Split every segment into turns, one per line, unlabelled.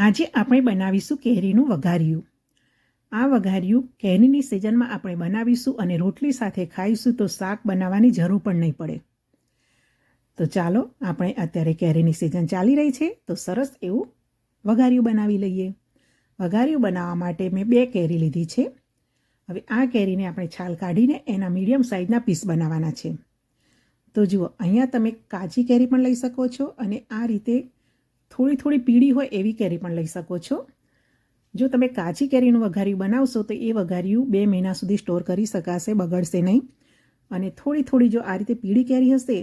આજે આપણે બનાવીશું કેરીનું વઘારિયું. આ વઘારિયું કેરીની સિઝનમાં આપણે બનાવીશું અને રોટલી સાથે ખાઈશું તો શાક બનાવવાની જરૂર પણ નહીં પડે. તો ચાલો આપણે અત્યારે કેરીની સિઝન ચાલી રહી છે તો સરસ એવું વઘારિયું બનાવી લઈએ. વઘારિયું બનાવવા માટે મેં 2 કેરી લીધી છે. હવે આ કેરીને આપણે છાલ કાઢીને એના મીડિયમ સાઇઝના પીસ બનાવવાના છે. તો જુઓ, અહીંયા તમે કાચી કેરી પણ લઈ શકો છો અને આ રીતે થોડી પીળી હોય એવી કેરી પણ લઈ શકો છો. જો તમે કાચી કેરીનું વઘારિયું બનાવશો તો એ વઘારિયું 2 મહિના સુધી સ્ટોર કરી શકાશે, બગડશે નહીં. અને થોડી જો આ રીતે પીળી કેરી હશે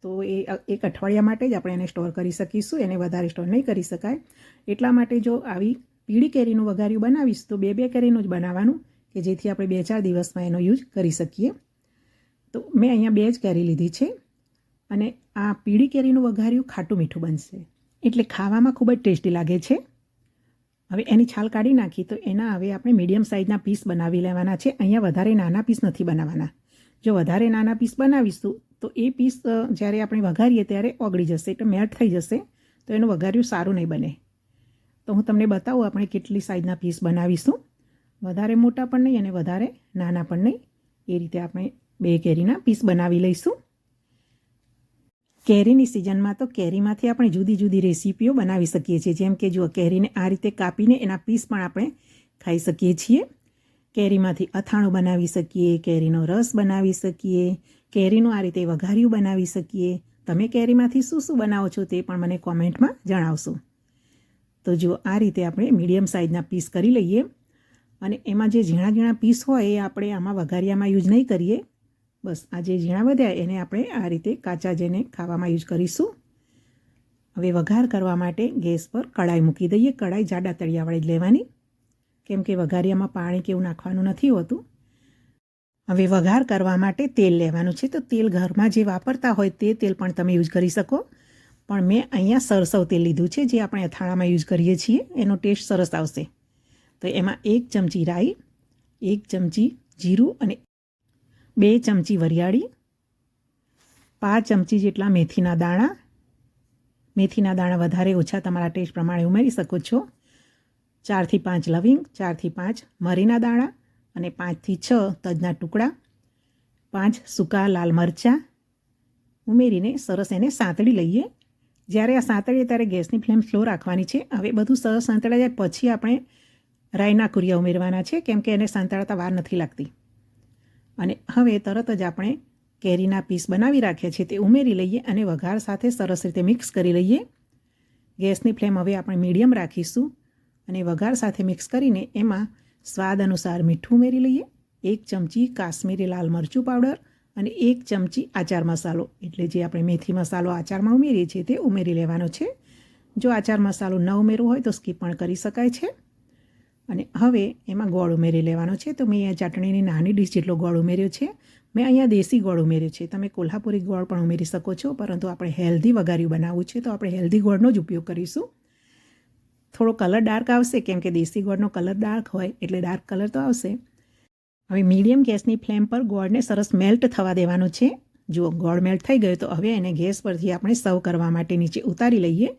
તો એ 1 અઠવાડિયા માટે જ આપણે એને સ્ટોર કરી શકીશું, એને વધારે સ્ટોર નહીં કરી શકાય. એટલા માટે જો આવી પીળી કેરીનું વઘારિયું બનાવીશ તો 2 કેરીનું જ બનાવવાનું કે જેથી આપણે 2-4 દિવસમાં એનો યુઝ કરી શકીએ. તો મેં અહીંયા 2 જ કેરી લીધી છે અને આ પીળી કેરીનું વઘારિયું ખાટું મીઠું બનશે એટલે ખાવામાં ખૂબ જ ટેસ્ટી લાગે છે. હવે એની છાલ કાઢી નાખી તો એના હવે આપણે મીડિયમ સાઇઝના પીસ બનાવી લેવાના છે. અહીંયા વધારે નાના પીસ નથી બનાવવાના. જો વધારે નાના પીસ બનાવીશું તો એ પીસ જ્યારે આપણે વઘારીએ ત્યારે ઓગળી જશે, એટલે મેલ્ટ થઈ જશે, તો એનું વઘારિયું સારું નહીં બને. તો હું તમને બતાવું આપણે કેટલી સાઇઝના પીસ બનાવીશું. વધારે મોટા પણ નહીં અને વધારે નાના પણ નહીં, એ રીતે આપણે 2 કેરીના પીસ બનાવી લઈશું. કેરીની સિઝનમાં તો કેરીમાંથી આપણે જુદી રેસીપીઓ બનાવી શકીએ છીએ. જેમ કે જુઓ, કેરીને આ રીતે કાપીને એના પીસ પણ આપણે ખાઈ શકીએ છીએ. કેરીમાંથી અથાણું બનાવી શકીએ, કેરીનો રસ બનાવી શકીએ, કેરીનું આ રીતે વઘારિયું બનાવી શકીએ. તમે કેરીમાંથી શું બનાવો છો તે પણ મને કોમેન્ટમાં જણાવશો. તો જુઓ, આ રીતે આપણે મીડિયમ સાઇઝના પીસ કરી લઈએ અને એમાં જે ઝીણા પીસ હોય એ આપણે આમાં વઘારિયામાં યુઝ નહીં કરીએ. બસ આ જે ઝીણા વધ્યા એને આપણે આ રીતે કાચા જેને ખાવામાં યુઝ કરીશું. હવે વઘાર કરવા માટે ગેસ પર કડાઈ મૂકી દઈએ. કડાઈ જાડા તળિયાવાળી જ લેવાની, કેમ કે વઘારિયામાં પાણી કેવું નાખવાનું નથી હોતું. હવે વઘાર કરવા માટે તેલ લેવાનું છે. તો તેલ ઘરમાં જે વાપરતા હોય તે તેલ પણ તમે યુઝ કરી શકો, પણ મેં અહીંયા સરસવ તેલ લીધું છે જે આપણે અથાણામાં યુઝ કરીએ છીએ. એનો ટેસ્ટ સરસ આવશે. તો એમાં 1 ચમચી રાઈ, 1 ચમચી જીરું અને 2 ચમચી વરિયાળી, 5 ચમચી જેટલા મેથીના દાણા. મેથીના દાણા વધારે ઓછા તમારા ટેસ્ટ પ્રમાણે ઉમેરી શકો છો. 4 થી 5 લવિંગ, 4 થી 5 મરીના દાણા અને 5 થી 6 તજના ટુકડા, 5 સૂકા લાલ મરચાં ઉમેરીને સરસ એને સાંતળી લઈએ. જ્યારે આ સાંતળીએ ત્યારે ગેસની ફ્લેમ સ્લો રાખવાની છે. હવે બધું સરસ સાંતળાઈ જાય પછી આપણે રાઈના કુરિયા ઉમેરવાના છે, કેમ કે એને સાંતળતા વાર નથી લાગતી. અને હવે તરત જ આપણે કેરીના પીસ બનાવી રાખ્યા છે તે ઉમેરી લઈએ અને વઘાર સાથે સરસ રીતે મિક્સ કરી લઈએ. ગેસની ફ્લેમ હવે આપણે મીડિયમ રાખીશું અને વઘાર સાથે મિક્સ કરીને એમાં સ્વાદ અનુસાર મીઠું ઉમેરી લઈએ, 1 ચમચી કાશ્મીરી લાલ મરચું પાવડર અને 1 ચમચી આચાર મસાલો, એટલે જે આપણે મેથી મસાલો આચારમાં ઉમેરીએ છીએ તે ઉમેરી લેવાનો છે. જો આચાર મસાલો ન ઉમેરવો હોય તો સ્કીપ પણ કરી શકાય છે. અને હવે એમાં ગોળ ઉમેરી લેવાનો છે. તો મેં અહીંયા ચટણીની નાની ડીશ જેટલો ગોળ ઉમેર્યો છે. મેં અહીંયા દેશી ગોળ ઉમેર્યો છે. તમે કોલ્હાપુરી ગોળ પણ ઉમેરી શકો છો, પરંતુ આપણે હેલ્ધી વઘારિયું બનાવવું છે તો આપણે હેલ્ધી ગોળનો જ ઉપયોગ કરીશું. થોડો કલર ડાર્ક આવશે, કેમ કે દેશી ગોળનો કલર ડાર્ક હોય એટલે ડાર્ક કલર તો આવશે. હવે મીડિયમ ગેસની ફ્લેમ પર ગોળને સરસ મેલ્ટ થવા દેવાનો છે. જુઓ, ગોળ મેલ્ટ થઈ ગયો તો હવે એને ગેસ પરથી આપણે સર્વ કરવા માટે નીચે ઉતારી લઈએ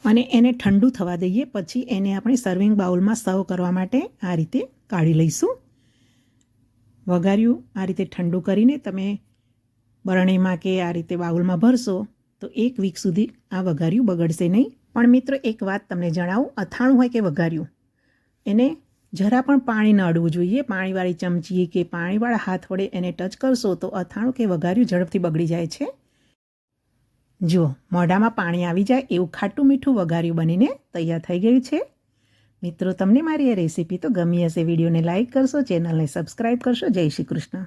અને એને ઠંડુ થવા દઈએ. પછી એને આપણે સર્વિંગ બાઉલમાં સર્વ કરવા માટે આ રીતે કાઢી લઈશું. વઘારિયું આ રીતે ઠંડુ કરીને તમે બરણીમાં કે આ રીતે બાઉલમાં ભરશો તો 1 વીક સુધી આ વઘારિયું બગડશે નહીં. પણ મિત્રો, એક વાત તમને જણાવું, અથાણું હોય કે વઘારિયું, એને જરા પણ પાણી ન અડવું જોઈએ. પાણીવાળી ચમચી કે પાણીવાળા હાથ વડે એને ટચ કરશો તો અથાણું કે વઘારિયું ઝડપથી બગડી જાય છે. જુઓ, મોઢામાં પાણી આવી જાય એવું ખાટું મીઠું વઘારિયું બનીને તૈયાર થઈ ગયું છે. મિત્રો, તમને મારી આ રેસીપી તો ગમી હશે. વિડીયોને લાઇક કરશો, ચેનલને સબસ્ક્રાઈબ કરશો. જય શ્રી કૃષ્ણ.